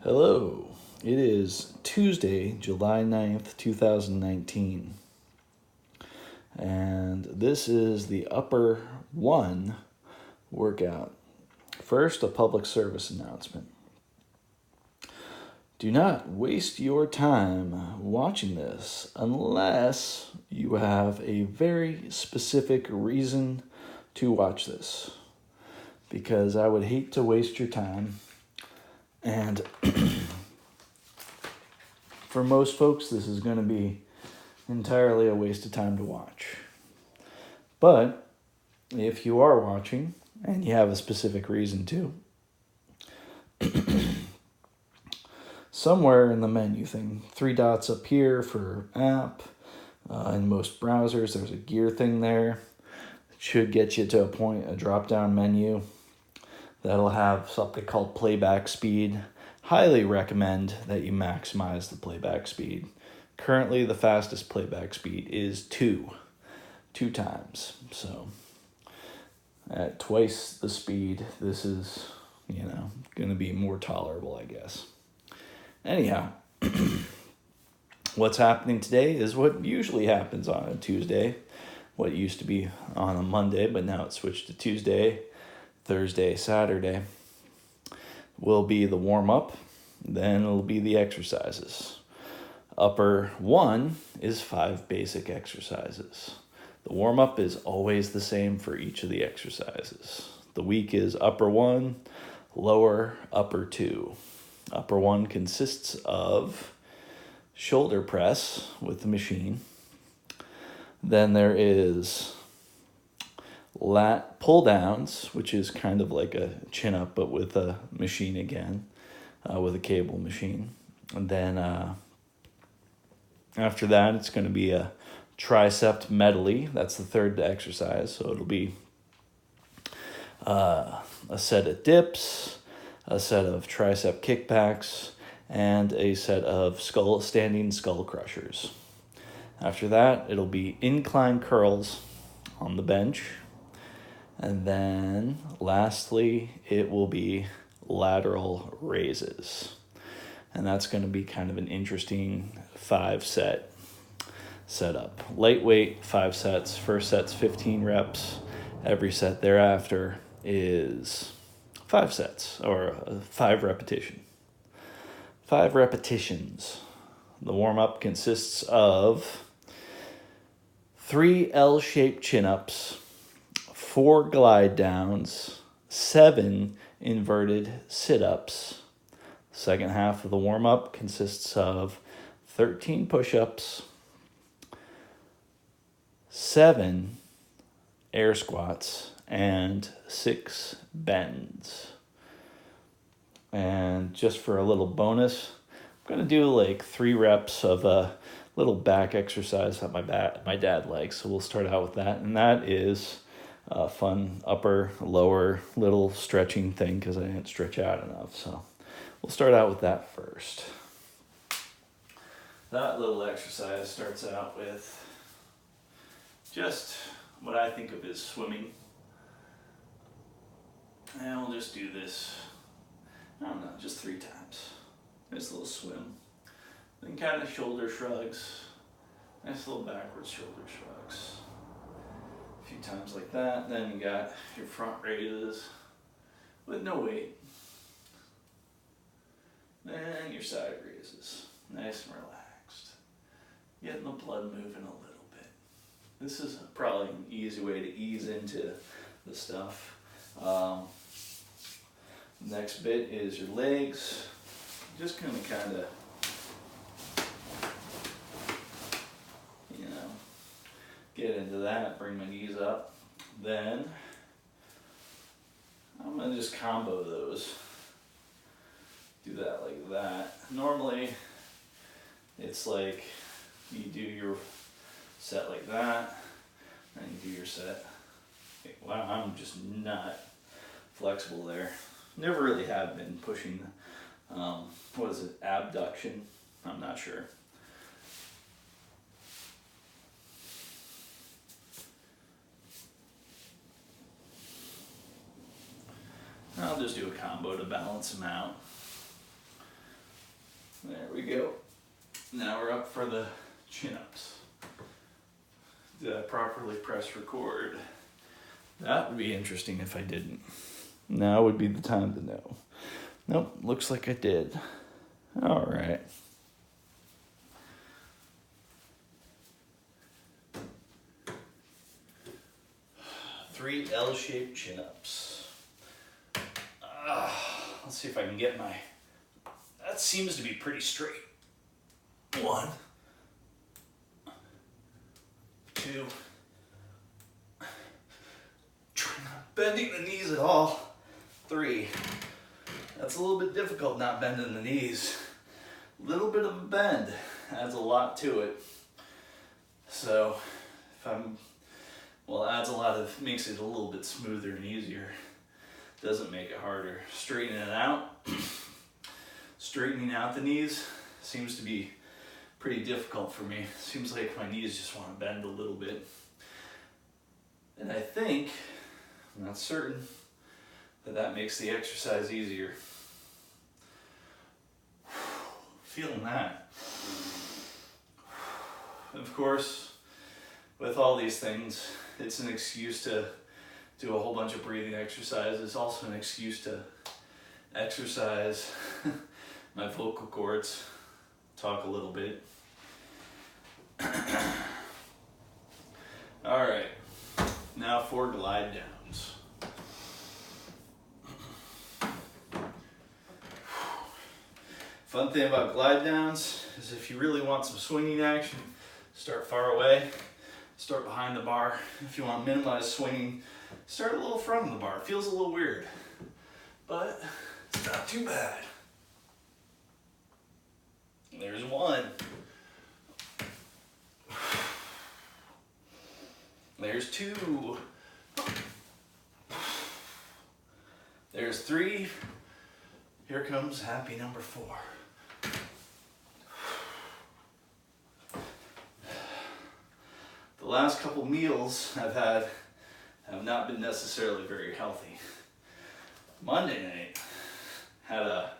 Hello. It is Tuesday, July 9th, 2019. And this is the Upper One workout. First, a public service announcement. Do not waste your time watching this unless you have a very specific reason to watch this. Because I would hate to waste your time. And for most folks, this is going to be entirely a waste of time to watch. But if you are watching and you have a specific reason to, somewhere in the menu thing, 3 dots up here for app. In most browsers, there's a gear thing there. It should get you to a drop-down menu that'll have something called playback speed. Highly recommend that you maximize the playback speed. Currently, the fastest playback speed is 2 times. So at twice the speed, this is, going to be more tolerable, I guess. Anyhow, what's happening today is what usually happens on a Tuesday. What used to be on a Monday, but now it's switched to Tuesday, Thursday, Saturday. Will be the warm-up, then it'll be the exercises. Upper One is 5 basic exercises. The warm-up is always the same for each of the exercises. The week is Upper One, lower, Upper Two. Upper One consists of shoulder press with the machine. Then there is lat pull downs, which is kind of like a chin up, but with a machine again, with a cable machine. And then after that, it's going to be a tricep medley. That's the third exercise. So it'll be a set of dips, a set of tricep kickbacks, and a set of standing skull crushers. After that, it'll be incline curls on the bench. And then lastly, it will be lateral raises. And that's going to be kind of an interesting 5-set setup. Lightweight, 5 sets. First set's 15 reps. Every set thereafter is 5 sets, or 5 repetition. 5 repetitions. The warm-up consists of 3 L-shaped chin-ups, 4 glide downs, 7 inverted sit-ups. Second half of the warm-up consists of 13 push-ups, 7 air squats, and 6 bends. And just for a little bonus, I'm going to do like 3 reps of a little back exercise that my dad likes. So we'll start out with that. And that is a fun upper, lower, little stretching thing because I didn't stretch out enough. So we'll start out with that first. That little exercise starts out with just what I think of as swimming. And we'll just do this, I don't know, just 3 times. Nice little swim. Then kind of shoulder shrugs. Nice little backwards shoulder shrugs. A few times like that. Then you got your front raises with no weight. Then your side raises. Nice and relaxed. Getting the blood moving a little bit. This is probably an easy way to ease into the stuff. Next bit is your legs. Just kind of, get into that, bring my knees up. Then I'm going to just combo those. Do that like that. Normally, it's like you do your set like that, and you do your set. Wow, I'm just not flexible there. Never really have been pushing, abduction? I'm not sure. I'll just do a combo to balance them out. There we go. Now we're up for the chin-ups. Did I properly press record? That would be interesting if I didn't. Now would be the time to know. Nope, looks like I did. All right. Three L-shaped chin-ups. Let's see if I can get my... That seems to be pretty straight. 1, 2. Try not bending the knees at all. 3. That's a little bit difficult not bending the knees. A little bit of a bend adds a lot to it. So adds a lot of, makes it a little bit smoother and easier. Doesn't make it harder. Straightening it out. Straightening out the knees seems to be pretty difficult for me. Seems like my knees just want to bend a little bit. And I think, I'm not certain, that makes the exercise easier. Feeling that. Of course, with all these things, it's an excuse to do a whole bunch of breathing exercises. It's also an excuse to exercise my vocal cords, talk a little bit. All right, now for glide downs. Fun thing about glide downs is if you really want some swinging action, start far away, start behind the bar. If you want to minimize swinging, start a little front of the bar. It feels a little weird, but it's not too bad. There's 1. There's 2. There's 3. Here comes happy number 4. The last couple meals I've had have not been necessarily very healthy. Monday night, had a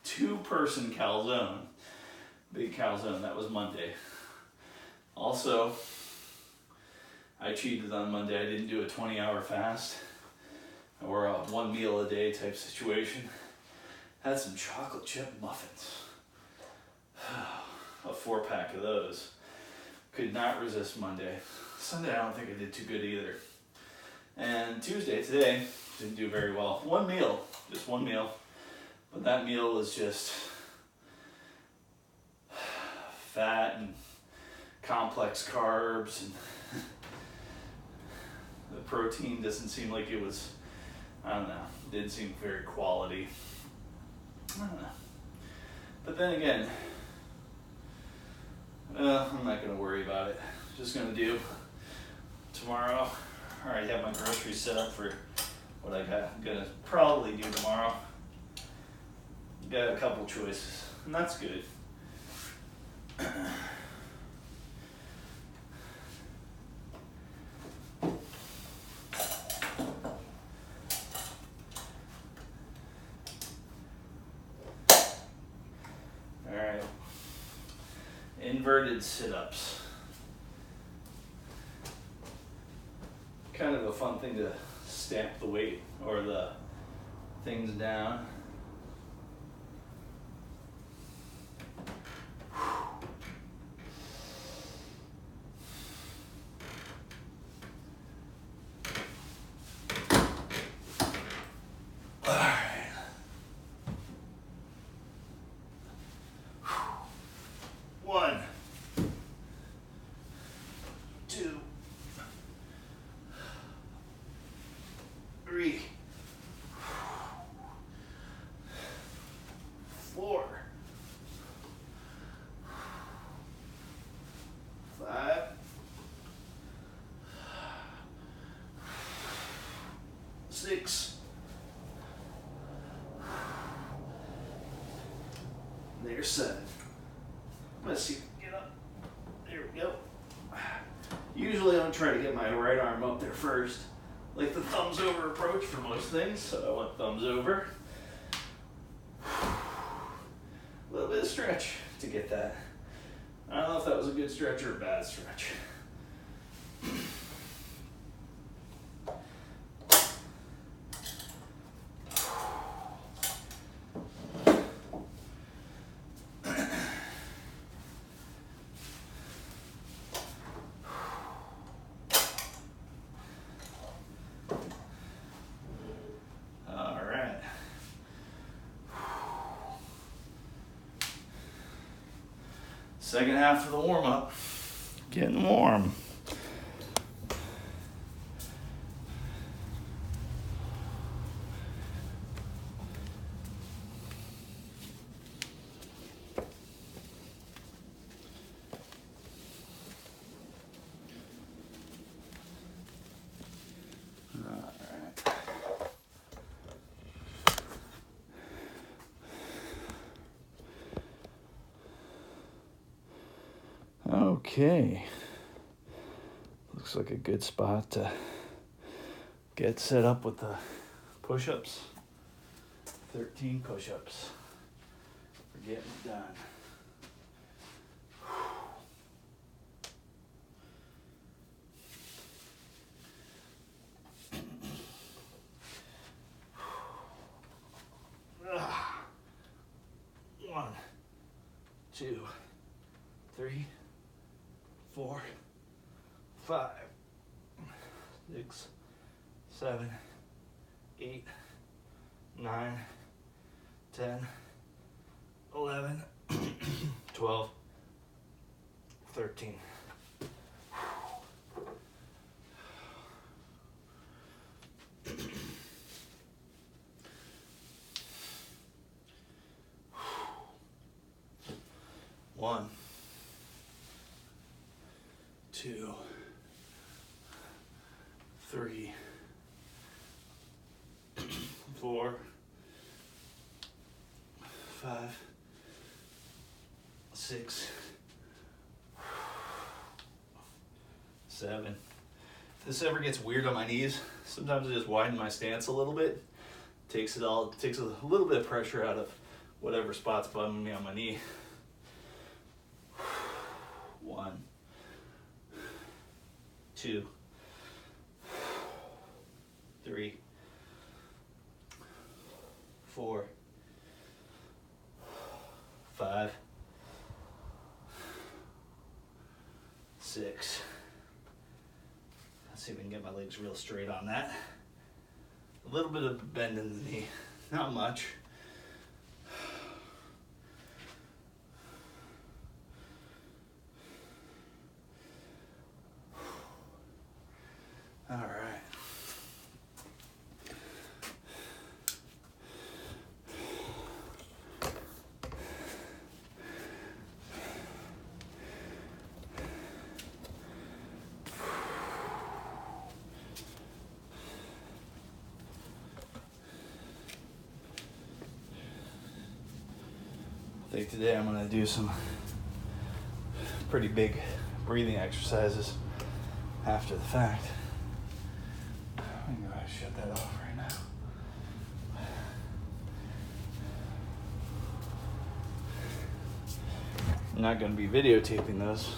2-person calzone. Big calzone, that was Monday. Also, I cheated on Monday. I didn't do a 20-hour fast or a 1 meal a day type situation. Had some chocolate chip muffins. A 4-pack of those. Could not resist Monday. Sunday, I don't think I did too good either. And Tuesday, today, didn't do very well. 1 meal, just 1 meal. But that meal was just fat and complex carbs, and the protein doesn't seem like it was, I don't know, didn't seem very quality. I don't know. But then again, I'm not going to worry about it. Just going to do tomorrow. I already have my groceries set up for what I'm going to probably do tomorrow. Got a couple choices, and that's good. Alright. Inverted sit-ups. Kind of a fun thing to stamp the weight or the things down. Six. There's 7. Let's see. Get up. There we go. Usually I don't try to get my right arm up there first. Like the thumbs over approach for most things, so I want thumbs over. bit of stretch to get that. I don't know if that was a good stretch or a bad stretch. All right. Second half of the warm-up. Getting warm. Okay, looks like a good spot to get set up with the push-ups. 13 push-ups for getting it done. One, 2, 3, 4, 5, 6, 7, 8, 9, 10, 11, 12, 13. One, 2, 3, 4, 5, 6, 7. If this ever gets weird on my knees, sometimes I just widen my stance a little bit. Takes a little bit of pressure out of whatever spot's bugging me on my knee. 1, 2, 3, 4, 5, 6. Let's see if we can get my legs real straight on that. A little bit of bend in the knee, not much. All right. I think today I'm going to do some pretty big breathing exercises after the fact. I'm going to shut that off right now. I'm not going to be videotaping those.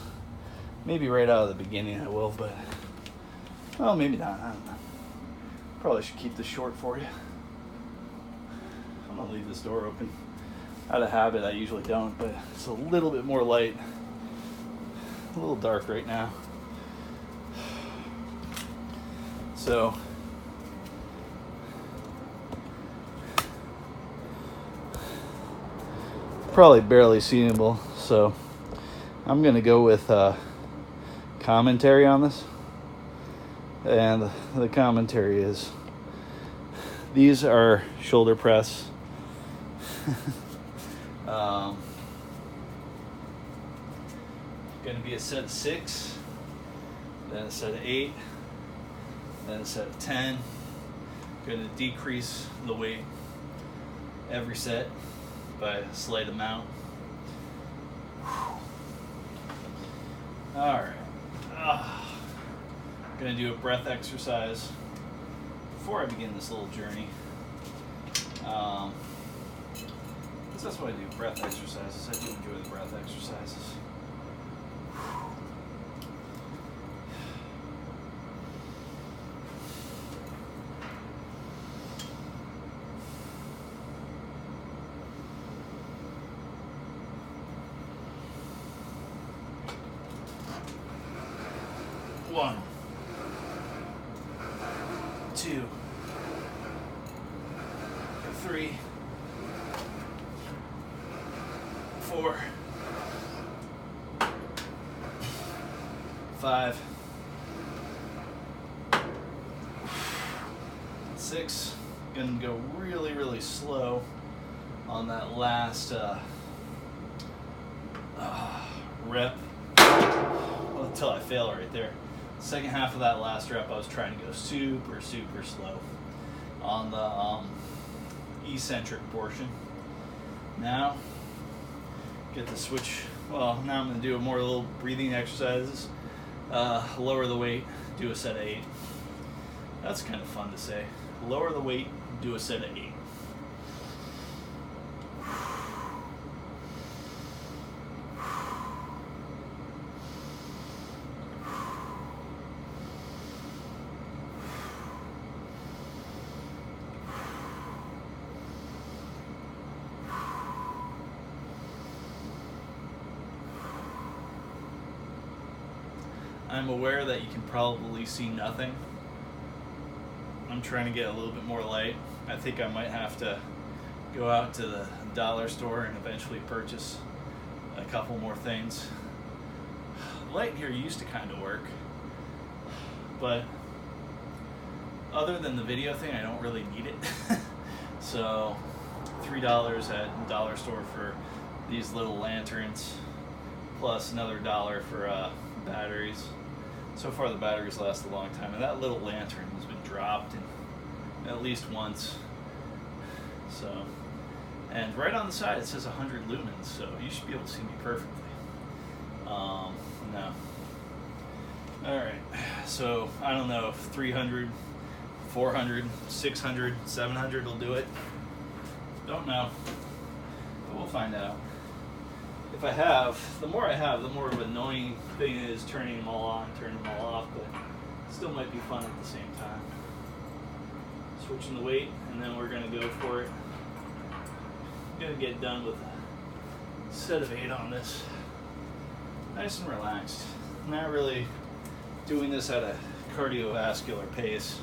Maybe right out of the beginning I will, but well, maybe not. I don't know. Probably should keep this short for you. I'm going to leave this door open. Out of habit, I usually don't, but it's a little bit more light. A little dark right now. So, probably barely seeable. So, I'm going to go with commentary on this. And the commentary is, these are shoulder press. Going to be a set of 6, then a set of 8, then a set of 10. Going to decrease the weight every set by a slight amount. All right. Going to do a breath exercise before I begin this little journey. That's what I do, breath exercises. I do enjoy the breath exercises. One, 2, 3, 4, 5, 6. Gonna go really, really slow on that last rep until I fail right there. Second half of that last rep, I was trying to go super, super slow on the eccentric portion. Now, get the switch. Well, now I'm going to do more little breathing exercises. Lower the weight, do a set of 8. That's kind of fun to say. Lower the weight, do a set of 8. I'm aware that you can probably see nothing. I'm trying to get a little bit more light. I think I might have to go out to the dollar store and eventually purchase a couple more things. The light here used to kind of work, but other than the video thing, I don't really need it. So $3 at dollar store for these little lanterns, plus another $1 for batteries. So far the batteries last a long time, and that little lantern has been dropped at least once. So, and right on the side it says 100 lumens, so you should be able to see me perfectly. No. Alright, so I don't know if 300, 400, 600, 700 will do it. Don't know, but we'll find out. If I have, the more I have, the more of an annoying thing it is turning them all on, turning them all off, but it still might be fun at the same time. Switching the weight, and then we're going to go for it. I'm going to get done with a set of 8 on this. Nice and relaxed. Not really doing this at a cardiovascular pace.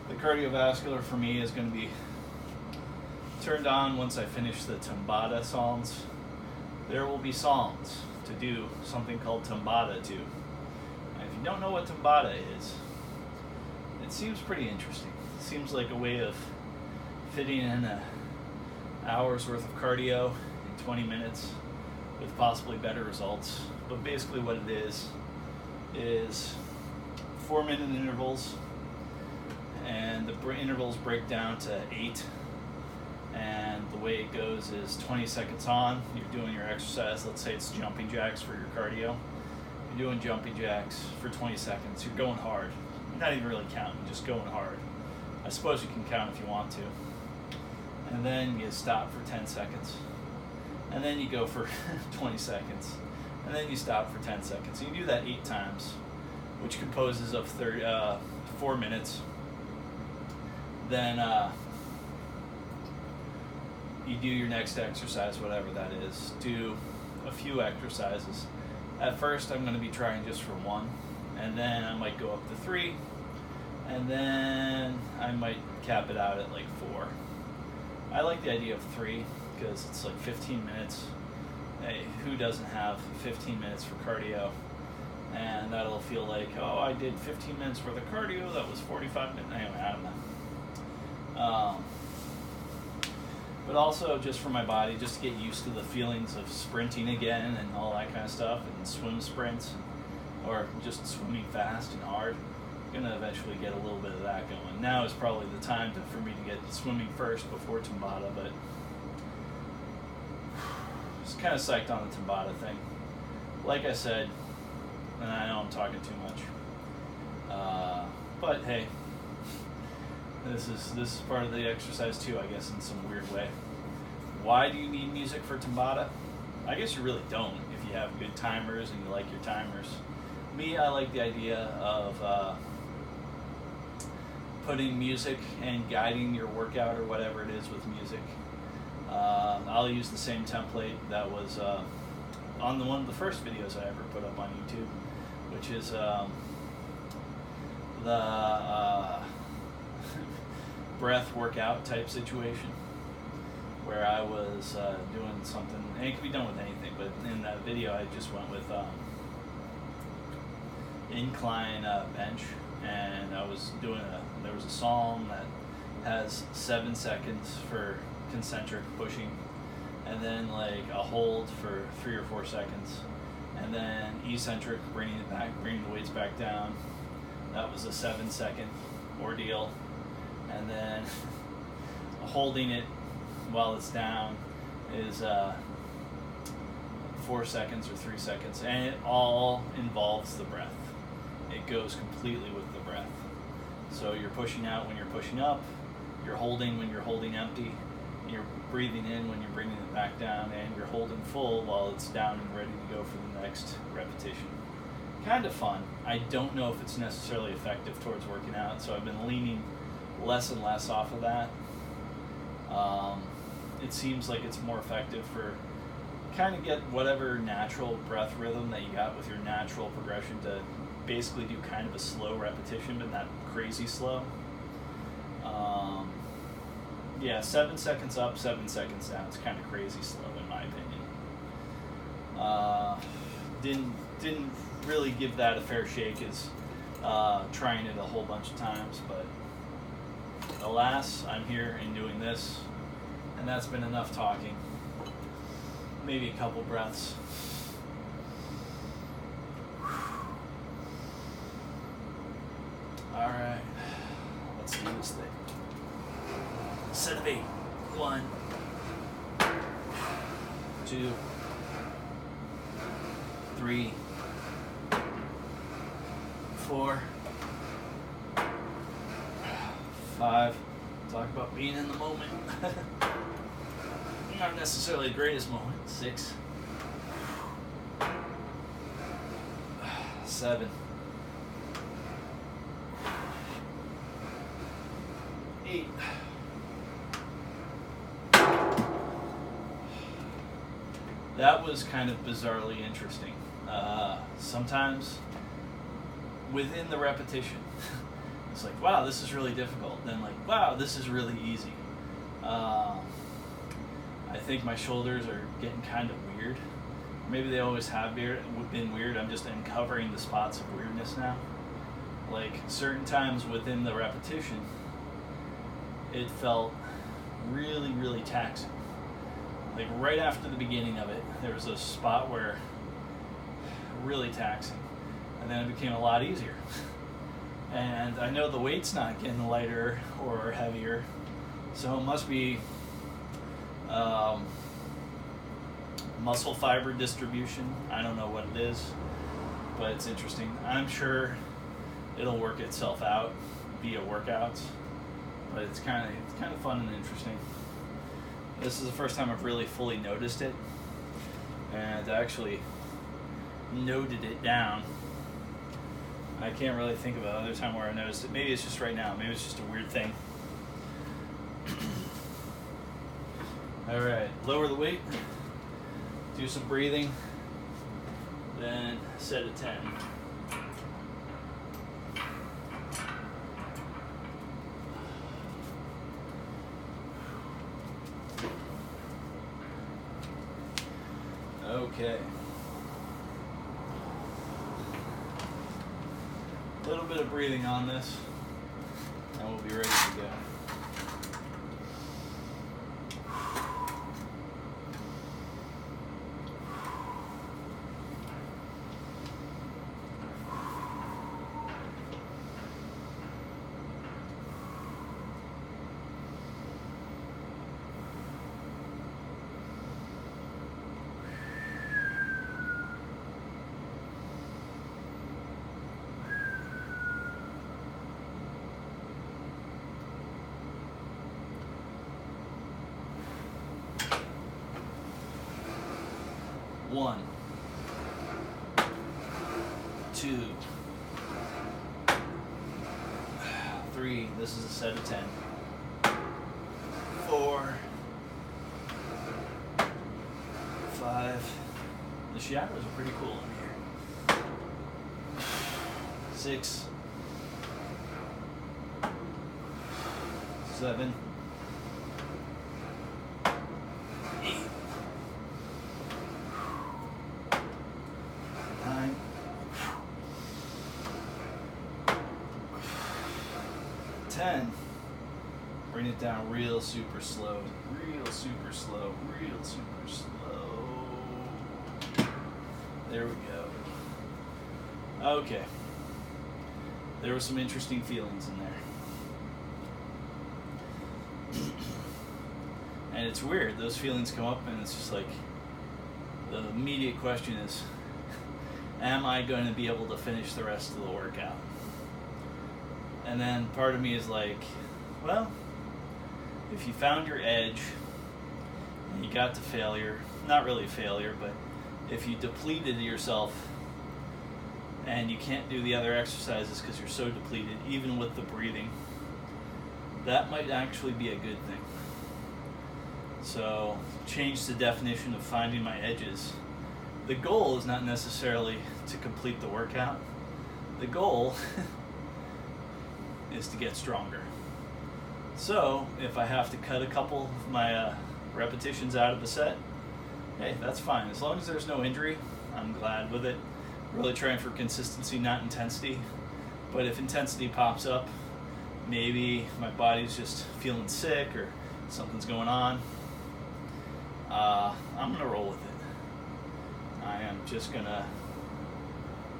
The cardiovascular for me is going to be turned on once I finish the Tabata Psalms. There will be psalms to do something called Tabata to. And if you don't know what Tabata is, it seems pretty interesting. It seems like a way of fitting in an hour's worth of cardio in 20 minutes with possibly better results. But basically what it is 4-minute intervals, and the intervals break down to 8. And the way it goes is 20 seconds on, you're doing your exercise. Let's say it's jumping jacks for your cardio. You're doing jumping jacks for 20 seconds. You're going hard. You're not even really counting, just going hard. I suppose you can count if you want to. And then you stop for 10 seconds. And then you go for 20 seconds. And then you stop for 10 seconds. So you do that 8 times, which composes of 4 minutes. Then you do your next exercise, whatever that is. Do a few exercises. At first, I'm going to be trying just for 1, and then I might go up to 3, and then I might cap it out at like 4. I like the idea of 3 because it's like 15 minutes. Hey, who doesn't have 15 minutes for cardio? And that'll feel like, oh, I did 15 minutes worth of cardio. That was 45 minutes. Anyway, I don't know. But also just for my body, just to get used to the feelings of sprinting again and all that kind of stuff, and swim sprints, or just swimming fast and hard. I'm gonna eventually get a little bit of that going. Now is probably the time for me to get swimming first before Tabata, but just kind of psyched on the Tabata thing. Like I said, and I know I'm talking too much, but hey, this is part of the exercise too, I guess, in some weird way. Why do you need music for Tabata? I guess you really don't if you have good timers and you like your timers. Me, I like the idea of putting music and guiding your workout or whatever it is with music. I'll use the same template that was on one of the first videos I ever put up on YouTube, which is the breath workout type situation, where I was doing something, and it could be done with anything, but in that video I just went with incline bench, and I was doing there was a song that has 7 seconds for concentric pushing, and then like a hold for 3 or 4 seconds, and then eccentric bringing the weights back down. That was a 7-second ordeal, and then holding it while it's down is 4 seconds or 3 seconds, and it all involves the breath. It goes completely with the breath. So you're pushing out when you're pushing up, you're holding when you're holding empty, you're breathing in when you're bringing it back down, and you're holding full while it's down and ready to go for the next repetition. Kind of fun. I don't know if it's necessarily effective towards working out, so I've been leaning less and less off of that. It seems like it's more effective for kind of get whatever natural breath rhythm that you got with your natural progression to basically do kind of a slow repetition, but not crazy slow. 7 seconds up, 7 seconds down. It's kind of crazy slow in my opinion. Didn't really give that a fair shake as trying it a whole bunch of times, but alas, I'm here and doing this, and that's been enough talking. Maybe a couple breaths. All right, let's do this thing. Set of 8. 1, 2, 3, 4, 5. Talk about being in the moment. Not necessarily the greatest moment. 6, 7, 8. That was kind of bizarrely interesting. Sometimes within the repetition, it's like, wow, this is really difficult. Then like, wow, this is really easy. I think my shoulders are getting kind of weird. Maybe they always have been weird. I'm just uncovering the spots of weirdness now. Like certain times within the repetition, it felt really, really taxing. Like right after the beginning of it, there was a spot where really taxing, and then it became a lot easier. And I know the weight's not getting lighter or heavier, so it must be muscle fiber distribution. I don't know what it is, but it's interesting. I'm sure it'll work itself out via workouts, but it's kind of fun and interesting. This is the first time I've really fully noticed it, and actually noted it down. I can't really think of another time where I noticed it. Maybe it's just right now. Maybe it's just a weird thing. All right, lower the weight, do some breathing, then set a 10. Okay. A little bit of breathing on this, and we'll be ready to go. 1, 2, 3. This is a set of 10. 4, 5. The shadows are pretty cool in here. 6, 7, 8, 9, 10. Bring it down real super slow, real super slow, real super slow. There we go. Okay. There were some interesting feelings in there. And it's weird, those feelings come up and it's just like, the immediate question is, am I going to be able to finish the rest of the workout? And then part of me is like, well, if you found your edge and you got to failure, not really failure, but if you depleted yourself and you can't do the other exercises because you're so depleted, even with the breathing, that might actually be a good thing. So change the definition of finding my edges. The goal is not necessarily to complete the workout. The goal is to get stronger. So if I have to cut a couple of my repetitions out of the set, hey, that's fine. As long as there's no injury, I'm glad with it. Really trying for consistency, not intensity. But if intensity pops up, maybe my body's just feeling sick or something's going on, I'm gonna roll with it. I am just gonna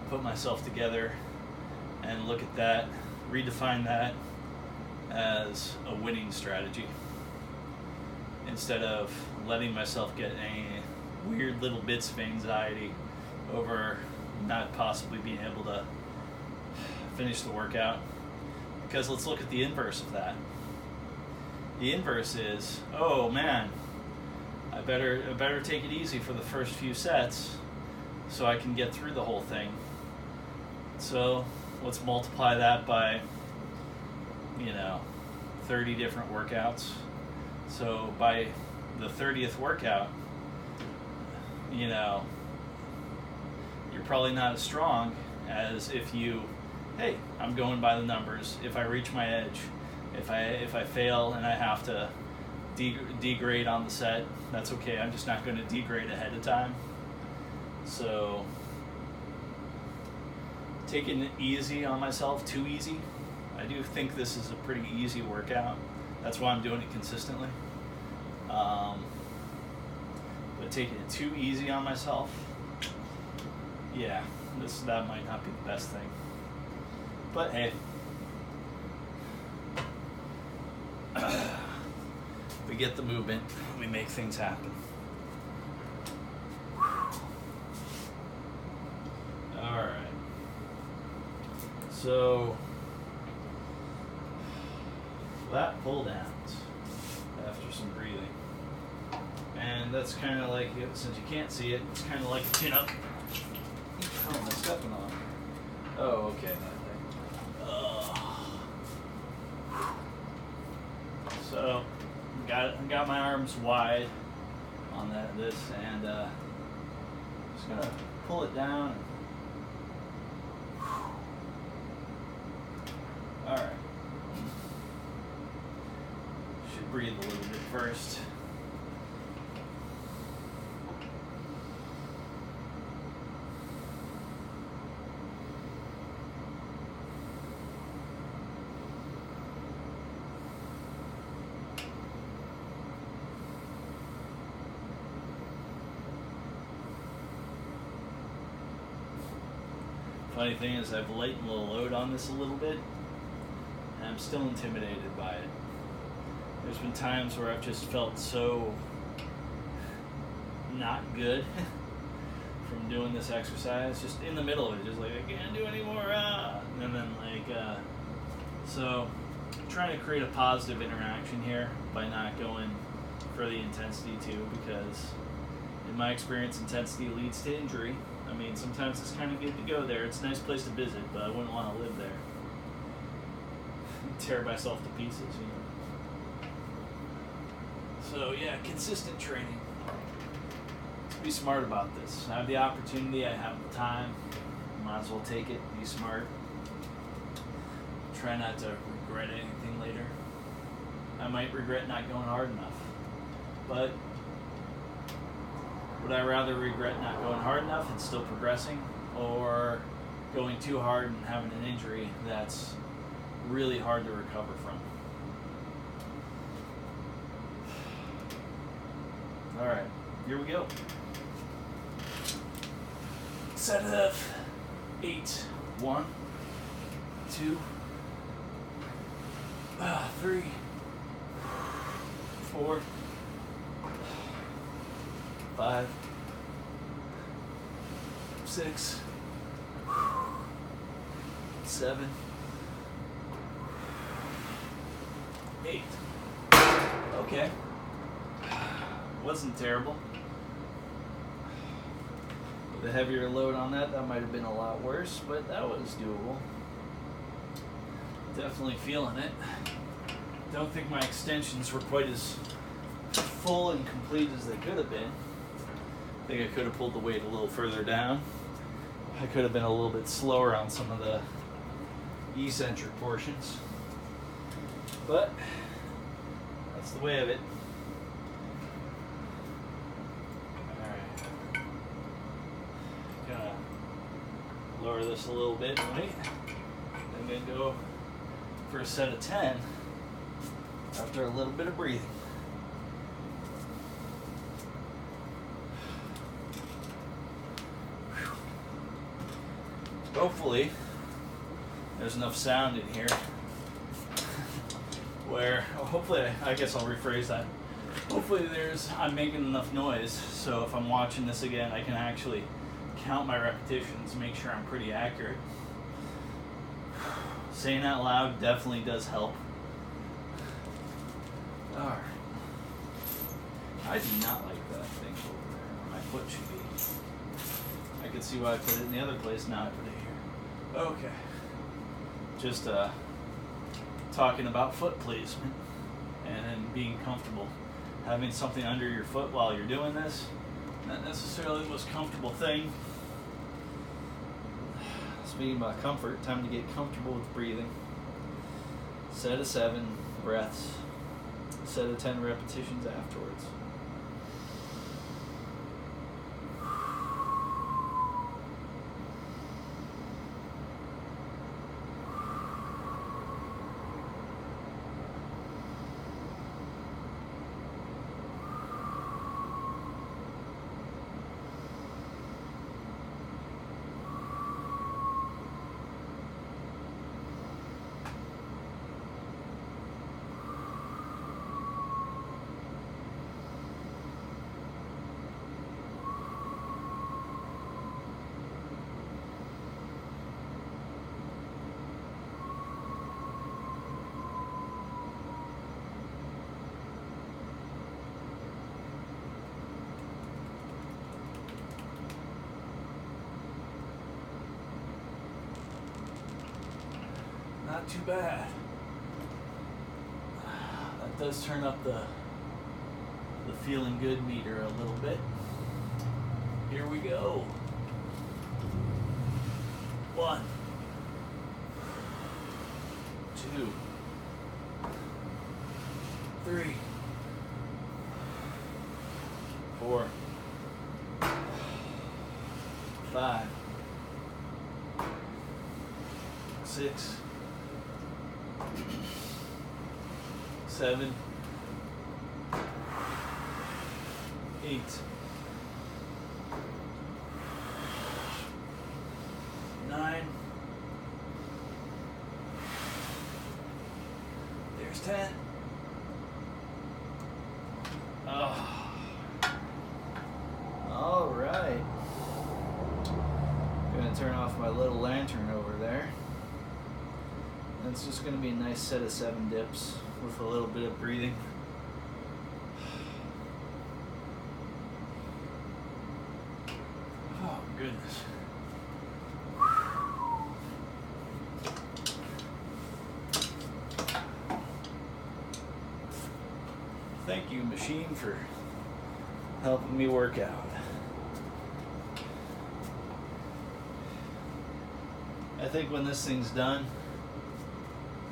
put myself together and look at that, redefine that as a winning strategy instead of letting myself get any weird little bits of anxiety over not possibly being able to finish the workout. Because let's look at the inverse of that. The inverse is, oh man, I better take it easy for the first few sets so I can get through the whole thing. So let's multiply that by 30 different workouts. So by the 30th workout, you're probably not as strong as if you, hey, I'm going by the numbers. If I reach my edge, if I fail and I have to degrade on the set, that's okay. I'm just not going to degrade ahead of time. So taking it easy on myself, too easy. I do think this is a pretty easy workout. That's why I'm doing it consistently. But taking it too easy on myself, yeah, that might not be the best thing. But hey, we get the movement, we make things happen. All right. So flat pull downs after some breathing. And that's kind of like, since you can't see it, it's kind of like a chin up. Oh, I'm stepping on. Oh, okay. So, got my arms wide on this, and just gonna pull it down. All right. Should breathe a little bit first. Funny thing is, I've lightened the load on this a little bit, and I'm still intimidated by it. There's been times where I've just felt so not good from doing this exercise, just in the middle of it, just like, I can't do any more, and then so I'm trying to create a positive interaction here by not going for the intensity too, because In my experience, intensity leads to injury. I mean, sometimes it's kind of good to go there. It's a nice place to visit, but I wouldn't want to live there. Tear myself to pieces, you know. So yeah, consistent training. Let's be smart about this. I have the opportunity, I have the time. Might as well take it, be smart. Try not to regret anything later. I might regret not going hard enough. But would I rather regret not going hard enough and still progressing, or going too hard and having an injury that's really hard to recover from? Alright, here we go. Set of 8. 1, 2, 3, 4, 5, 6, 7, 8. Okay. Wasn't terrible. With a heavier load on that might have been a lot worse, but that was doable. Definitely feeling it. Don't think my extensions were quite as full and complete as they could have been. I think I could have pulled the weight a little further down. I could have been a little bit slower on some of the eccentric portions. But that's the way of it. Alright. Gonna lower this a little bit and wait. I'm gonna go for a set of 10 after a little bit of breathing. Hopefully there's enough sound in here where, hopefully, I guess I'll rephrase that. Hopefully I'm making enough noise so if I'm watching this again I can actually count my repetitions, make sure I'm pretty accurate. Saying that loud definitely does help. Alright. I do not like that thing over there where my foot should be. I can see why I put it in the other place, now I put it here. Okay. Just talking about foot placement and being comfortable. Having something under your foot while you're doing this, not necessarily the most comfortable thing. Speaking about comfort, time to get comfortable with breathing. Set of 7 breaths. Set of 10 repetitions afterwards. Not too bad. That does turn up the feeling good meter a little bit. Here we go. 1, 2, 3, 4, 5, 6, 7, 8, 9, there's 10. Oh. All right. Gonna turn off my little lantern over there. It's just going to be a nice set of 7 dips with a little bit of breathing. goodness. Thank you, machine, for helping me work out. I think when this thing's done,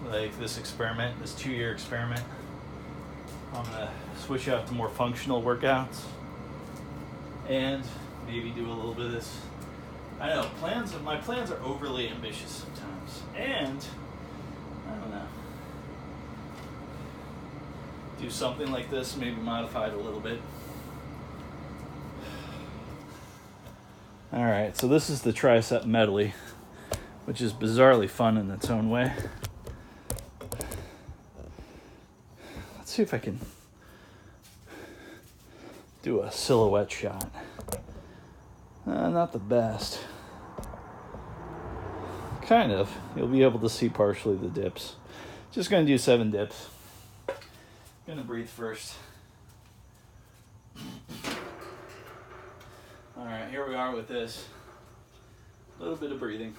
like this experiment, this 2-year experiment, I'm gonna switch out to more functional workouts and maybe do a little bit of this. I know my plans are overly ambitious sometimes, and I don't know. Do something like this, maybe modify it a little bit. All right, so this is the tricep medley, which is bizarrely fun in its own way. Let's see if I can do a silhouette shot. Not the best. Kind of. You'll be able to see partially the dips. Just gonna do 7 dips. Gonna breathe first. All right, here we are with this. A little bit of breathing.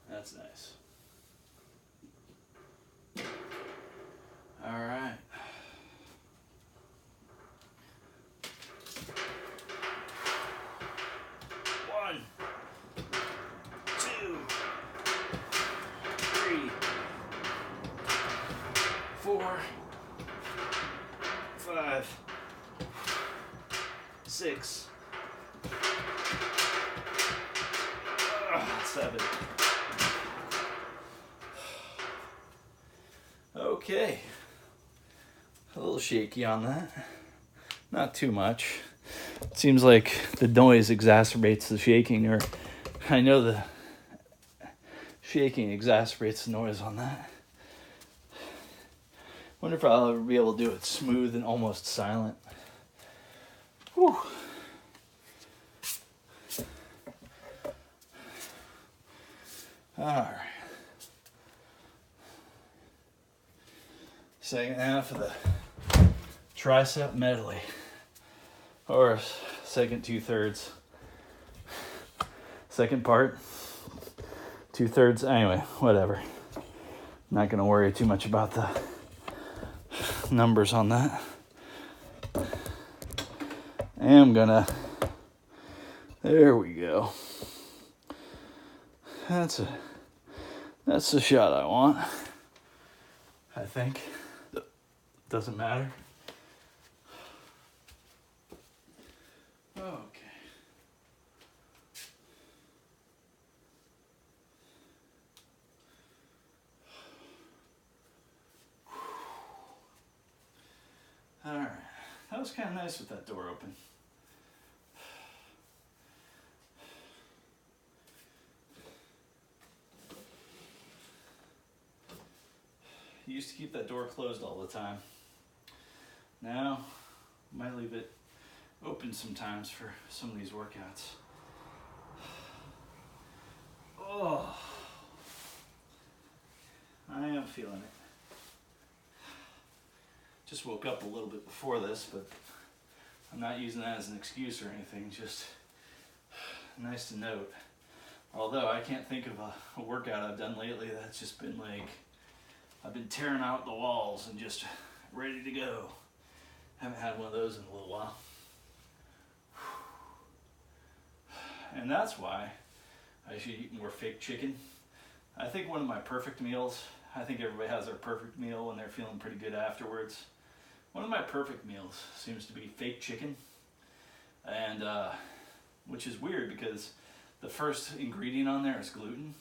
That's nice. All right. One, 2, 3, 4, 5, 6, 7. Okay, a little shaky on that, not too much. It seems like the noise exacerbates the shaking, or I know the shaking exacerbates the noise on that. Wonder if I'll ever be able to do it smooth and almost silent. Whew. All right. Second half of the tricep medley, or second 2/3. Second part, 2/3. Anyway, whatever. Not gonna worry too much about the numbers on that. I'm gonna. There we go. That's the shot I want. I think. Doesn't matter. Okay. All right. That was kind of nice with that door open. Used to keep that door closed all the time. Now, might leave it open sometimes for some of these workouts. Oh, I am feeling it. Just woke up a little bit before this, but I'm not using that as an excuse or anything, just nice to note. Although I can't think of a workout I've done lately that's just been like, I've been tearing out the walls and just ready to go. Haven't had one of those in a little while. And that's why I should eat more fake chicken. I think one of my perfect meals, I think everybody has their perfect meal when they're feeling pretty good afterwards. One of my perfect meals seems to be fake chicken. And which is weird because the first ingredient on there is gluten.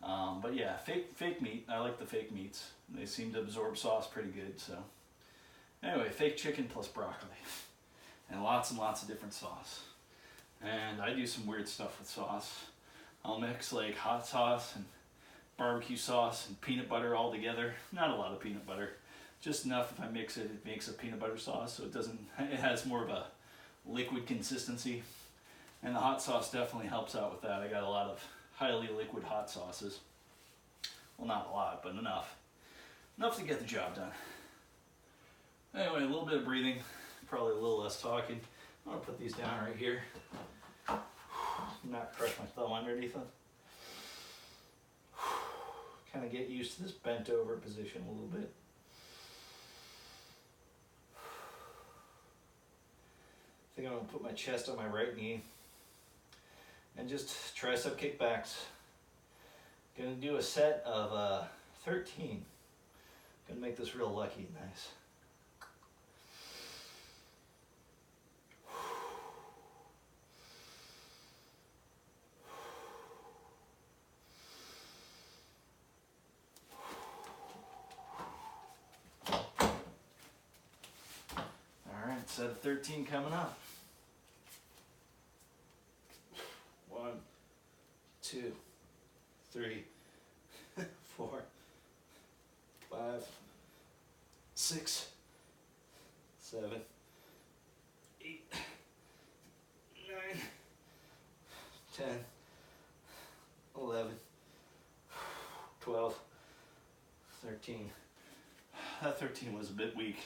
But yeah, fake meat. I like the fake meats. They seem to absorb sauce pretty good, so Anyway, fake chicken plus broccoli. And lots of different sauce. And I do some weird stuff with sauce. I'll mix like hot sauce and barbecue sauce and peanut butter all together. Not a lot of peanut butter. Just enough if I mix it, it makes a peanut butter sauce so it has more of a liquid consistency. And the hot sauce definitely helps out with that. I got a lot of highly liquid hot sauces. Well, not a lot, but enough. Enough to get the job done. Anyway, a little bit of breathing, probably a little less talking. I'm gonna put these down right here. Not crush my thumb underneath them. Kind of get used to this bent over position a little bit. I think I'm gonna put my chest on my right knee and just tricep kickbacks. Gonna do a set of 13. Gonna make this real lucky and nice. Alright, set of 13 coming up. 1, 2, 3, 4, 5, 6, 7, 8, 9, 10, 11, 12, 13. That 13 was a bit weak.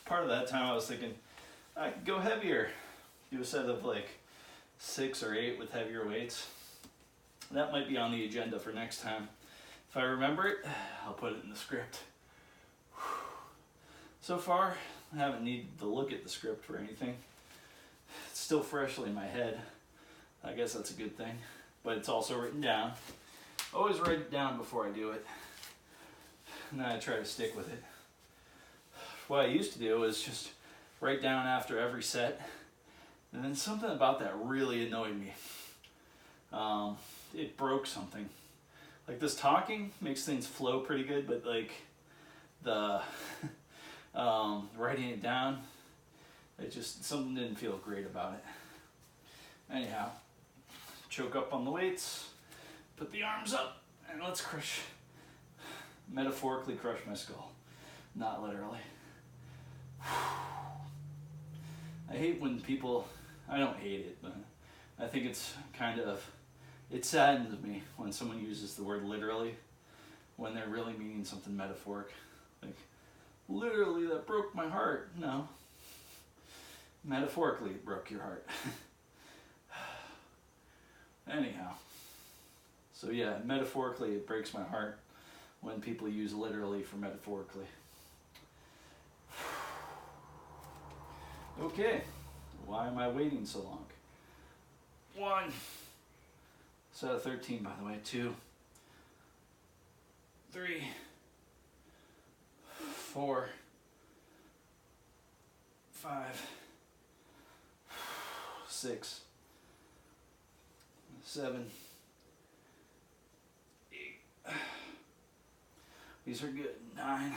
Part of that time I was thinking I could go heavier. Do a set of like 6 or 8 with heavier weights. That might be on the agenda for next time. If I remember it, I'll put it in the script. So far, I haven't needed to look at the script for anything. It's still freshly in my head. I guess that's a good thing. But it's also written down. Always write it down before I do it. And then I try to stick with it. What I used to do was just write down after every set. And then something about that really annoyed me. It broke something. Like this talking makes things flow pretty good, but like the writing it down, something didn't feel great about it. Anyhow, choke up on the weights, put the arms up, and let's metaphorically crush my skull. Not literally. I hate when people, I don't hate it, but I think it saddens me when someone uses the word literally when they're really meaning something metaphoric. Like, literally that broke my heart. No. Metaphorically it broke your heart. Anyhow. So yeah, metaphorically it breaks my heart when people use literally for metaphorically. Okay, why am I waiting so long? 1, set of 13 by the way, 2, 3, 4, 5, 6, 7, 8. These are good. 9,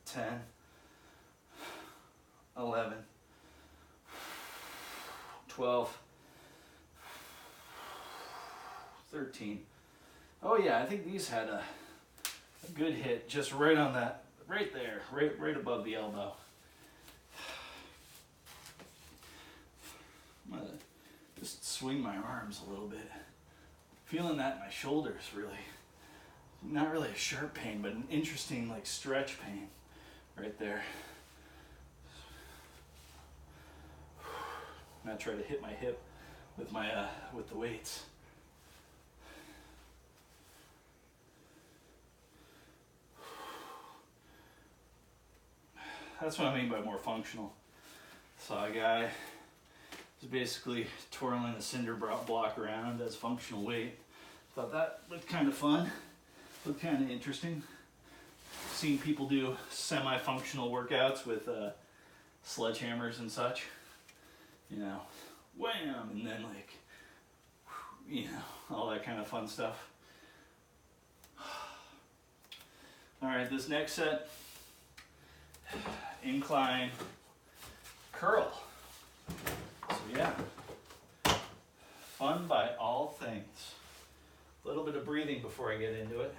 10, 11, 12, 13. Oh yeah, I think these had a good hit just right on that, right there, right above the elbow. I'm gonna just swing my arms a little bit. Feeling that in my shoulders, really. Not really a sharp pain, but an interesting like stretch pain right there. And I try to hit my hip with my with the weights. That's what I mean by more functional. Saw a guy who's basically twirling a cinder block around as functional weight. Thought that looked kind of fun, looked kind of interesting. Seen people do semi-functional workouts with sledgehammers and such. You know, wham, and then like, you know, all that kind of fun stuff. All right, this next set, incline curl. So yeah, fun by all things. A little bit of breathing before I get into it.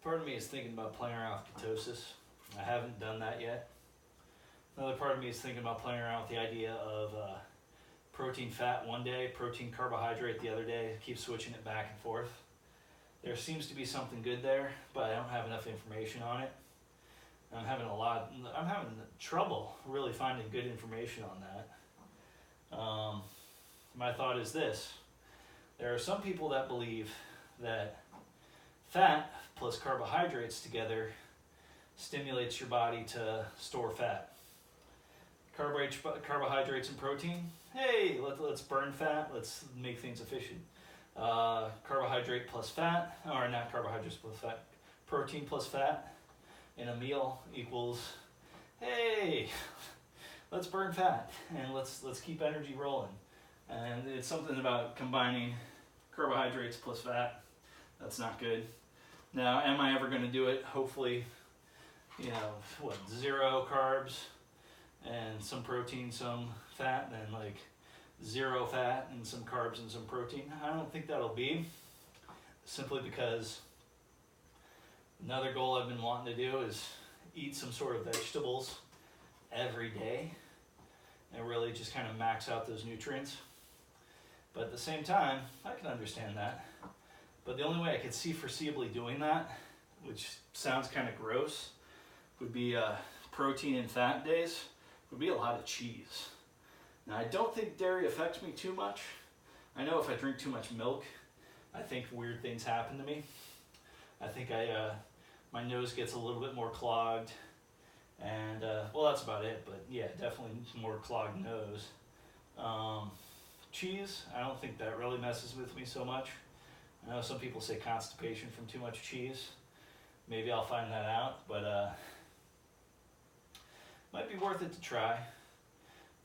Part of me is thinking about playing around with ketosis. I haven't done that yet. Another part of me is thinking about playing around with the idea of protein fat one day, protein carbohydrate the other day, keep switching it back and forth. There seems to be something good there, but I don't have enough information on it. I'm having trouble really finding good information on that. My thought is this: there are some people that believe that fat plus carbohydrates together stimulates your body to store fat. Carbohydrates and protein, hey, let's burn fat, let's make things efficient. Carbohydrate plus fat, or not carbohydrates plus fat, protein plus fat in a meal equals, hey, let's burn fat and let's keep energy rolling. And it's something about combining carbohydrates plus fat. That's not good. Now, am I ever going to do it? Hopefully, 0 carbs and some protein, some fat, and then like 0 fat and some carbs and some protein. I don't think that'll be, simply because another goal I've been wanting to do is eat some sort of vegetables every day and really just kind of max out those nutrients. But at the same time, I can understand that. But the only way I could see foreseeably doing that, which sounds kind of gross, would be protein and fat days, would be a lot of cheese. Now, I don't think dairy affects me too much. I know if I drink too much milk, I think weird things happen to me. I think my nose gets a little bit more clogged, and well, that's about it. But yeah, definitely more clogged nose. Cheese, I don't think that really messes with me so much. I know some people say constipation from too much cheese. Maybe I'll find that out, but might be worth it to try.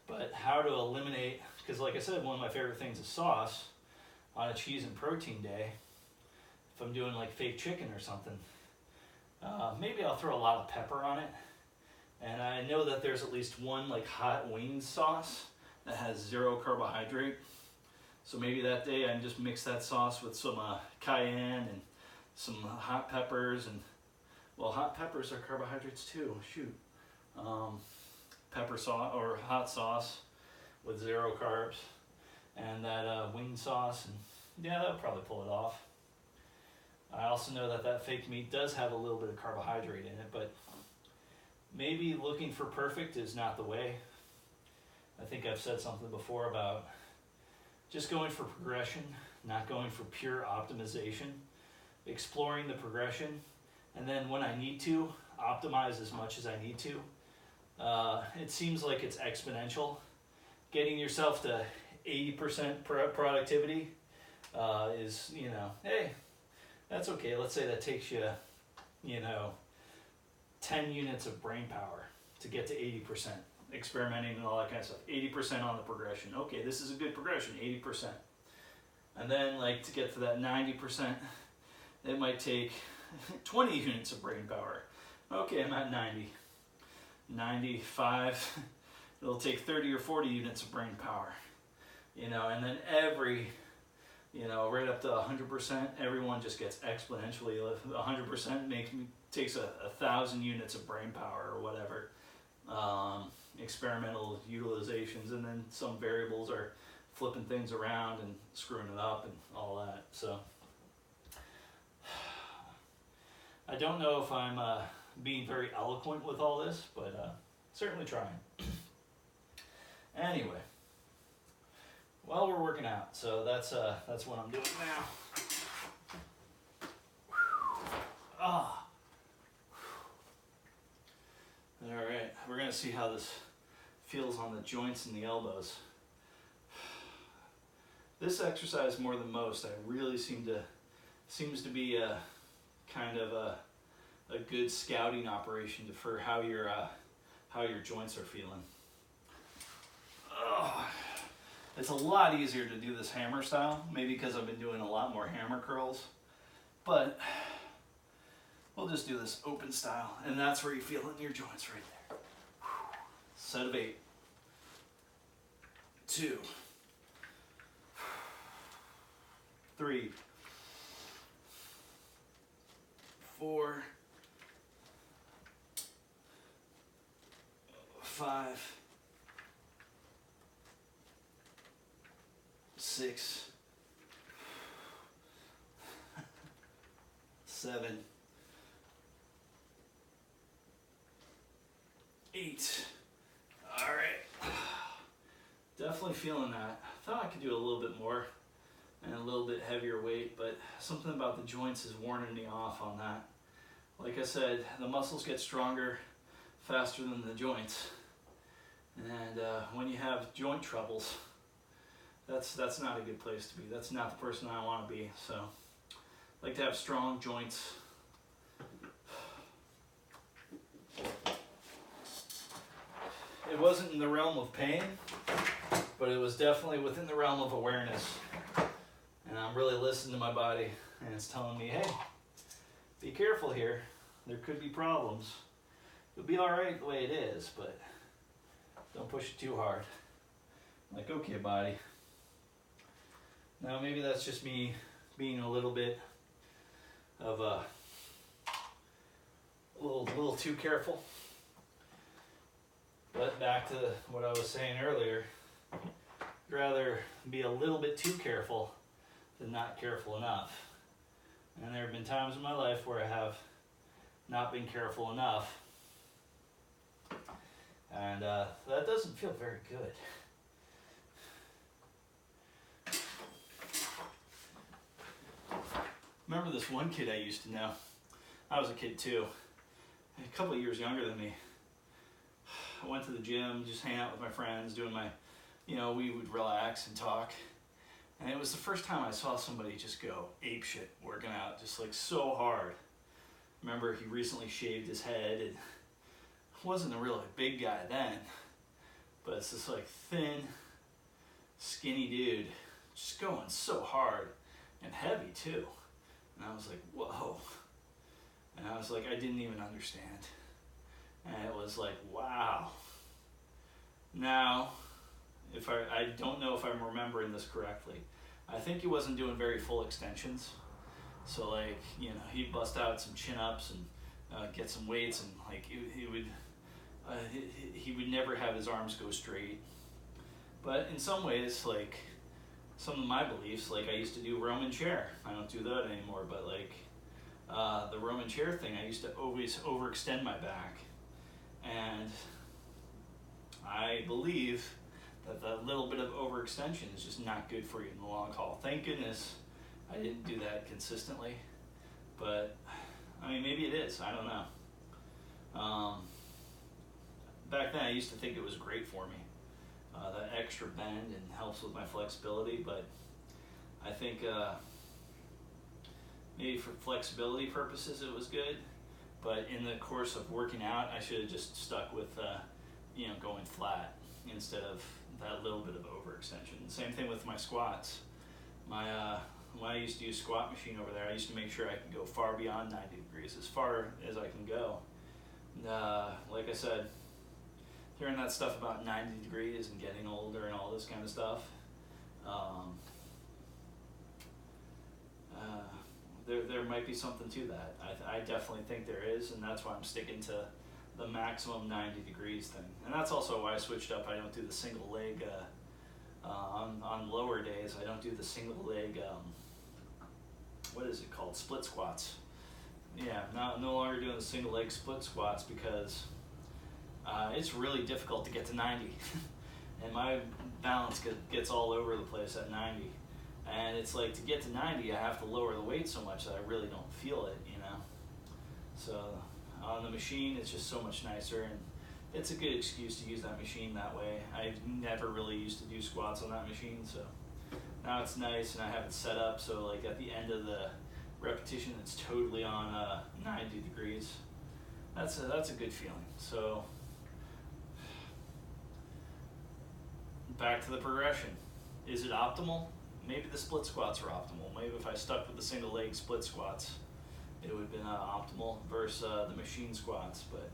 But how to eliminate, because like I said, one of my favorite things is sauce on a cheese and protein day. If I'm doing like fake chicken or something, maybe I'll throw a lot of pepper on it. And I know that there's at least one like hot wings sauce that has 0 carbohydrate. So maybe that day I just mix that sauce with some cayenne and some hot peppers, and well, hot peppers are carbohydrates too. Shoot, pepper sauce or hot sauce with 0 carbs, and that wing sauce, and yeah, that'll probably pull it off. I also know that fake meat does have a little bit of carbohydrate in it, but maybe looking for perfect is not the way. I think I've said something before about just going for progression, not going for pure optimization, exploring the progression, and then when I need to, optimize as much as I need to. It seems like it's exponential. Getting yourself to 80% productivity is, hey, that's okay. Let's say that takes you, 10 units of brain power to get to 80%. Experimenting and all that kind of stuff. 80% on the progression. Okay, this is a good progression, 80%. And then like to get to that 90%, it might take 20 units of brain power. Okay, I'm at 90. 95, it'll take 30 or 40 units of brain power. And then every, right up to 100%, everyone just gets exponentially. 100% takes 1,000 units of brain power or whatever. Experimental utilizations, and then some variables are flipping things around and screwing it up and all that. So I don't know if I'm being very eloquent with all this, but certainly trying. Anyway, well, we're working out, so that's what I'm doing now. Ah. All right, we're gonna see how this feels on the joints and the elbows. This exercise more than most, I really seems to be a kind of a good scouting operation for how your joints are feeling. Ugh. It's a lot easier to do this hammer style, maybe because I've been doing a lot more hammer curls, but we'll just do this open style, and that's where you feel it in your joints right there. Set of 8. 2. 3. 4. 5. 6. 7. 8. All right. Definitely feeling that. I thought I could do a little bit more and a little bit heavier weight, but something about the joints is warning me off on that. Like I said, the muscles get stronger faster than the joints. And when you have joint troubles, that's not a good place to be. That's not the person I want to be. So I like to have strong joints. It wasn't in the realm of pain, but it was definitely within the realm of awareness. And I'm really listening to my body, and it's telling me, hey, be careful here. There could be problems. You'll be all right the way it is, but don't push it too hard. I'm like, okay, body. Now maybe that's just me being a little bit of a little too careful. But back to what I was saying earlier, I'd rather be a little bit too careful than not careful enough. And there have been times in my life where I have not been careful enough. And that doesn't feel very good. Remember this one kid I used to know? I was a kid too, a couple of years younger than me. I went to the gym, just hang out with my friends, doing my, we would relax and talk. And it was the first time I saw somebody just go apeshit working out, just like so hard. Remember, he recently shaved his head and wasn't a really big guy then, but it's this like thin, skinny dude just going so hard and heavy too. And I was like, whoa. And I was like, I didn't even understand. And it was like, wow. Now, if I don't know if I'm remembering this correctly. I think he wasn't doing very full extensions. So like, he'd bust out some chin-ups and get some weights, and like he would never have his arms go straight. But in some ways, like some of my beliefs, like I used to do Roman chair. I don't do that anymore, but like the Roman chair thing, I used to always overextend my back. And I believe that little bit of overextension is just not good for you in the long haul. Thank goodness I didn't do that consistently, but I mean, maybe it is, I don't know. Back then I used to think it was great for me, that extra bend, and helps with my flexibility, but I think maybe for flexibility purposes it was good, but in the course of working out I should have just stuck with going flat instead of that little bit of overextension. Same thing with my squats. When I used to use squat machine over there, I used to make sure I could go far beyond 90 degrees, as far as I can go. Like I said, hearing that stuff about 90 degrees and getting older and all this kind of stuff, there might be something to that. I definitely think there is, and that's why I'm sticking to the maximum 90 degrees thing. And that's also why I switched up. I don't do the single leg on lower days. I don't do the single leg, what is it called? Split squats. Yeah, no longer doing the single leg split squats because it's really difficult to get to 90. And my balance gets all over the place at 90. And it's like, to get to 90, I have to lower the weight so much that I really don't feel it, So on the machine, it's just so much nicer, and it's a good excuse to use that machine that way. I've never really used to do squats on that machine, so Now it's nice, and I have it set up so like at the end of the repetition, it's totally on 90 degrees. That's a good feeling. So back to the progression. Is it optimal? Maybe the split squats are optimal. Maybe if I stuck with the single leg split squats, it would have been optimal versus the machine squats. But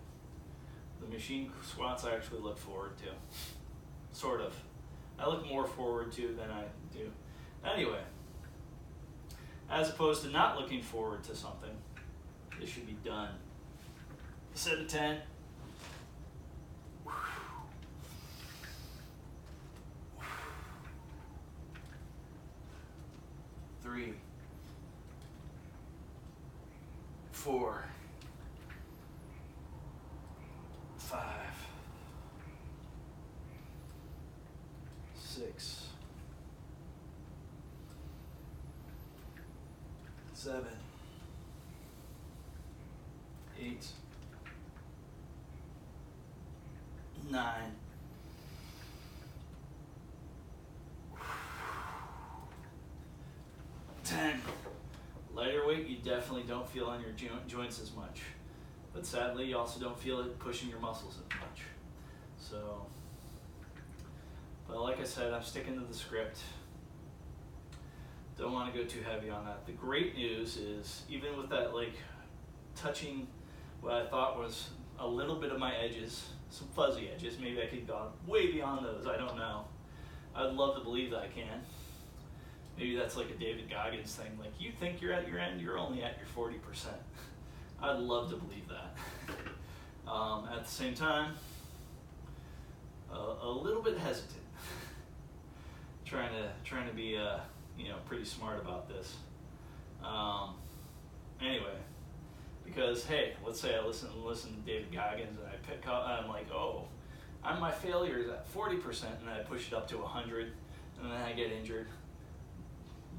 the machine squats I actually look forward to. Sort of. I look more forward to than I do. Anyway, as opposed to not looking forward to something, this should be done. Set of 10. 3, 4, 5, 6, 7, 8, 9, 10. Lighter weight, you definitely don't feel on your joints as much. But sadly, you also don't feel it pushing your muscles as much. So, but like I said, I'm sticking to the script. Don't want to go too heavy on that. The great news is, even with that, like, touching what I thought was a little bit of my edges, some fuzzy edges, maybe I could go way beyond those, I don't know. I'd love to believe that I can. Maybe that's like a David Goggins thing, like you think you're at your end, you're only at your 40%. I'd love to believe that. At the same time, a little bit hesitant. trying to be pretty smart about this. Anyway, because hey, let's say I listen to David Goggins and I pick up, I'm like, oh, my failure is at 40%, and I push it up to 100, and then I get injured.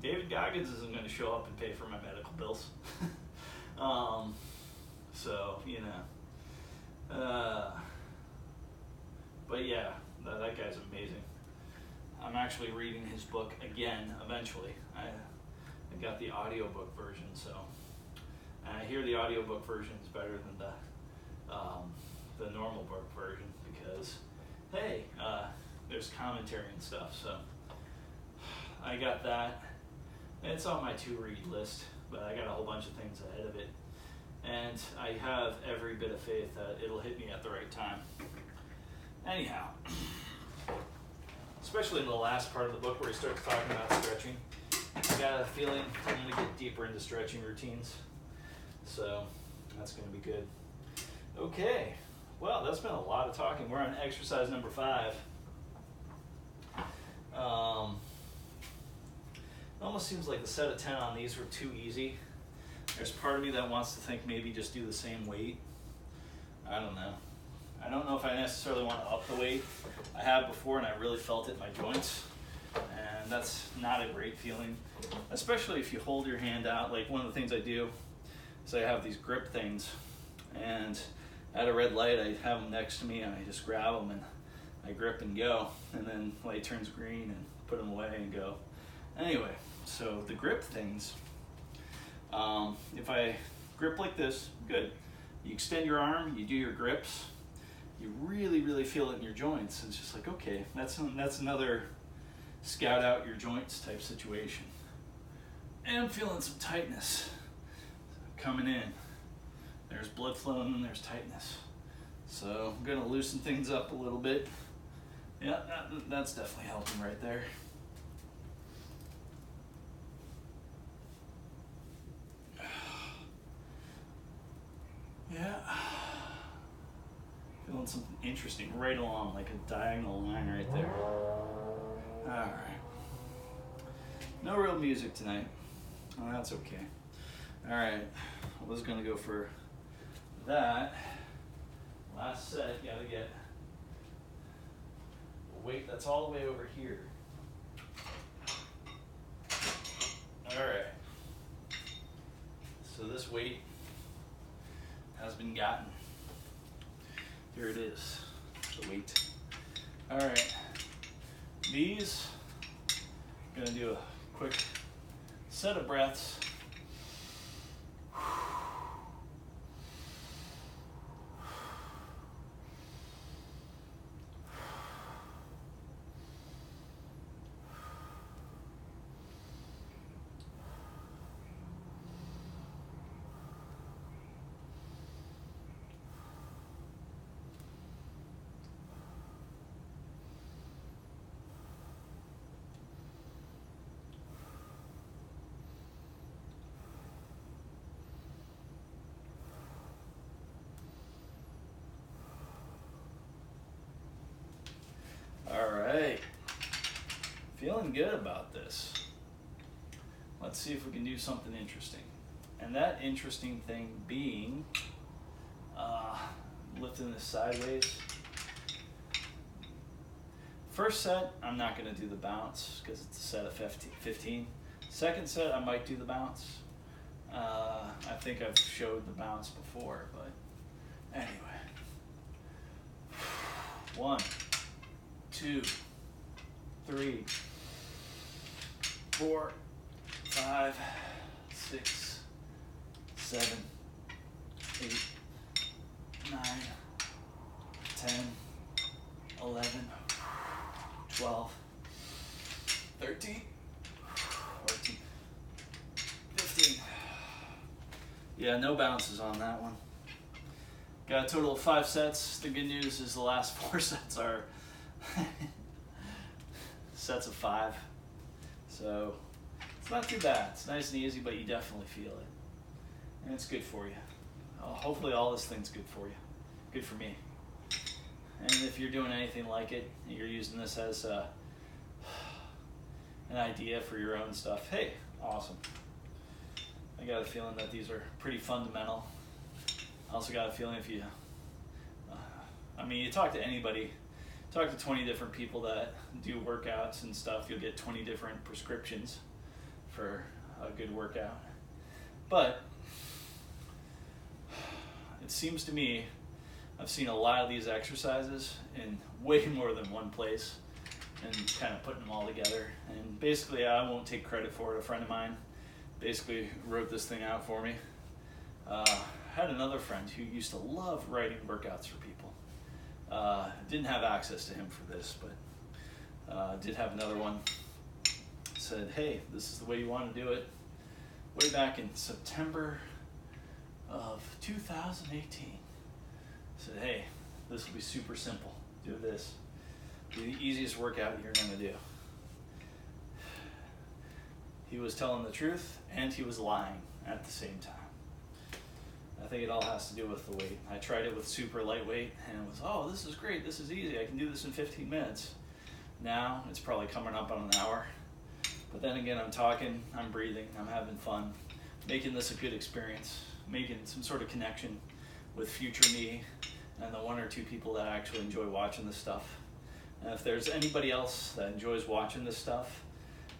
David Goggins isn't going to show up and pay for my medical bills. So, but yeah, that guy's amazing. I'm actually reading his book again eventually. I got the audiobook version, so I hear the audiobook version is better than the normal book version because, hey, there's commentary and stuff, so I got that. It's on my to-read list, but I got a whole bunch of things ahead of it. And I have every bit of faith that it'll hit me at the right time. Anyhow, especially in the last part of the book where he starts talking about stretching, I got a feeling I'm going to get deeper into stretching routines. So that's going to be good. Okay, well, that's been a lot of talking. We're on exercise number 5. It almost seems like the set of 10 on these were too easy. There's part of me that wants to think maybe just do the same weight. I don't know. I don't know if I necessarily want to up the weight. I have before and I really felt it in my joints. And that's not a great feeling, especially if you hold your hand out. Like one of the things I do is I have these grip things, and at a red light I have them next to me and I just grab them and I grip and go. And then light turns green and put them away and go. Anyway, so the grip things, if I grip like this, good. You extend your arm, you do your grips, you really, really feel it in your joints. It's just like, okay, that's another scout out your joints type situation. And I'm feeling some tightness coming in. There's blood flowing and there's tightness. So I'm gonna loosen things up a little bit. Yeah, that's definitely helping right there. Yeah, feeling something interesting right along, like a diagonal line right there. All right. No real music tonight. Oh, that's okay. All right, I was gonna go for that. Last set, gotta get a weight that's all the way over here. All right. So this weight has been gotten. Here it is, the weight. All right, these We're gonna do a quick set of breaths. All right, feeling good about this. Let's see if we can do something interesting. And that interesting thing being lifting this sideways. First set, I'm not going to do the bounce because it's a set of 15. Second set, I might do the bounce. I think I've showed the bounce before, but anyway. 1, 2, 3, 4, 5, 6, 7, 8, 9, 10, 11, 12, 13, 14, 15. Yeah, no bounces on that one. Got a total of 5 sets. The good news is the last 4 sets are sets of 5. So it's not too bad. It's nice and easy, but you definitely feel it. And it's good for you. Hopefully all this thing's good for you. Good for me. And if you're doing anything like it, you're using this as an idea for your own stuff, hey, awesome. I got a feeling that these are pretty fundamental. I also got a feeling if you, you talk to anybody, talk to 20 different people that do workouts and stuff, you'll get 20 different prescriptions for a good workout. But it seems to me, I've seen a lot of these exercises in way more than one place and kind of putting them all together. And basically, I won't take credit for it. A friend of mine basically wrote this thing out for me. Had another friend who used to love writing workouts for people. Didn't have access to him for this, but did have another one. Said, hey, this is the way you want to do it. Way back in September of 2018. Said, hey, this will be super simple. Do this. Do the easiest workout you're going to do. He was telling the truth and he was lying at the same time. I think it all has to do with the weight. I tried it with super lightweight and it was, oh, this is great. This is easy. I can do this in 15 minutes. Now it's probably coming up on an hour. But then again, I'm talking, I'm breathing, I'm having fun, making this a good experience, making some sort of connection with future me and the 1 or 2 people that actually enjoy watching this stuff. And if there's anybody else that enjoys watching this stuff,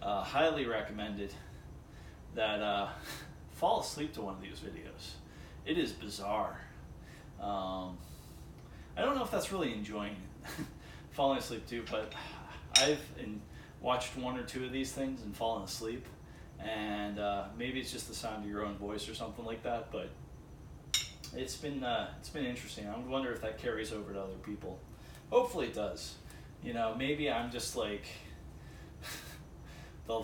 highly recommended that fall asleep to one of these videos. It is bizarre. I don't know if that's really enjoying it, falling asleep to, but I've watched 1 or 2 of these things and fallen asleep, and maybe it's just the sound of your own voice or something like that, but it's been interesting. I wonder if that carries over to other people. Hopefully it does. You know, maybe I'm just like the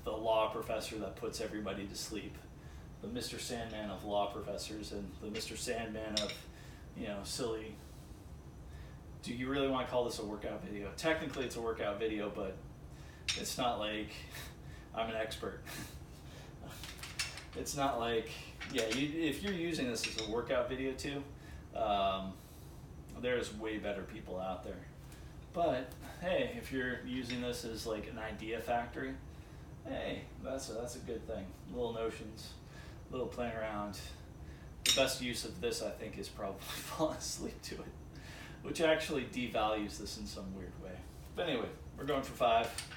law professor that puts everybody to sleep, the Mr. Sandman of law professors and the Mr. Sandman of, silly. Do you really want to call this a workout video? Technically it's a workout video, but it's not like I'm an expert. It's not like, if you're using this as a workout video too, there's way better people out there. But hey, if you're using this as like an idea factory, hey, that's a good thing. Little notions, little playing around. The best use of this, I think, is probably falling asleep to it, which actually devalues this in some weird way. But anyway, we're going for 5.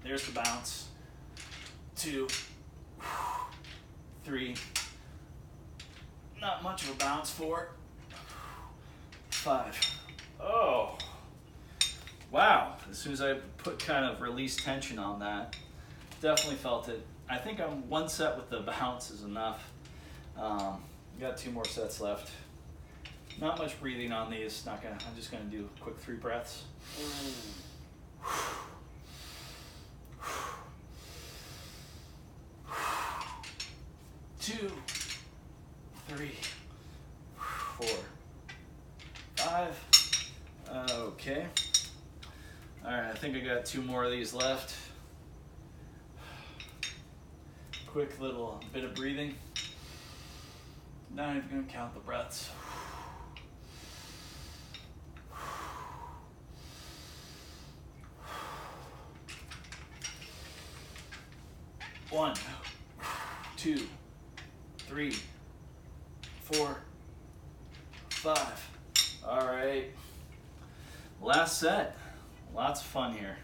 There's the bounce. 2, 3. Not much of a bounce. 4, 5. Oh, wow. as soon as I kind of released tension on that, definitely felt it. I think I'm one set with the bounce is enough. Got 2 more sets left. Not much breathing on these. I'm just gonna do quick 3 breaths. 2, 3, 4, 5. Okay. All right, I think I got 2 more of these left. Quick little bit of breathing. Not even gonna count the breaths. 1, 2, 3, 4, 5. All right. Last set. Lots of fun here.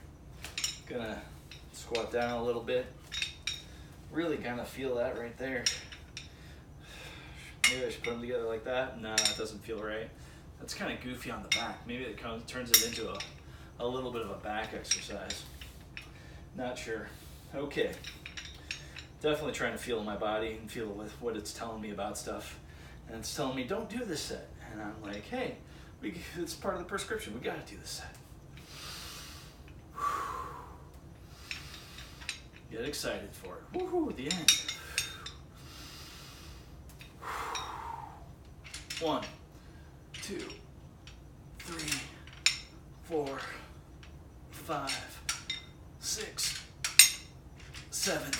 Gonna squat down a little bit. Really kind of feel that right there. Maybe I should put them together like that. No, that doesn't feel right. That's kind of goofy on the back. Maybe it turns it into a little bit of a back exercise. Not sure. Okay. Definitely trying to feel my body and feel with what it's telling me about stuff. And it's telling me, don't do this set. And I'm like, hey, it's part of the prescription. We got to do this set. Get excited for it. Woohoo, the end. 1, 2, 3, 4, 5, 6, 7.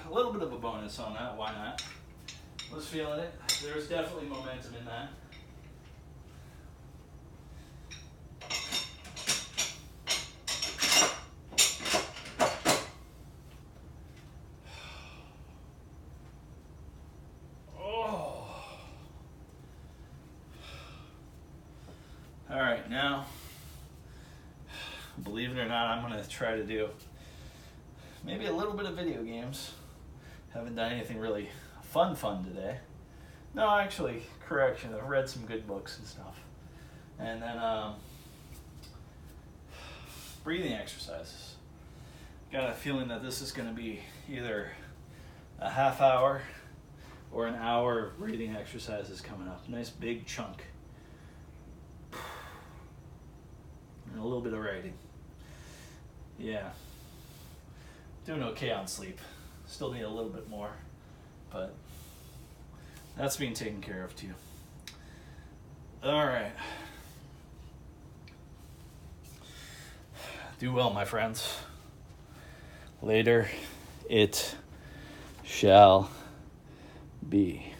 A little bit of a bonus on that, why not? Was feeling it. There's definitely momentum in that. All right, now, believe it or not, I'm gonna try to do maybe a little bit of video games. Haven't done anything really fun today. No, actually, correction, I've read some good books and stuff. And then breathing exercises. Got a feeling that this is gonna be either a half hour or an hour of breathing exercises coming up. Nice big chunk. And a little bit of writing. Yeah. Doing okay on sleep. Still need a little bit more, but that's being taken care of too. All right. Do well, my friends. Later it shall be.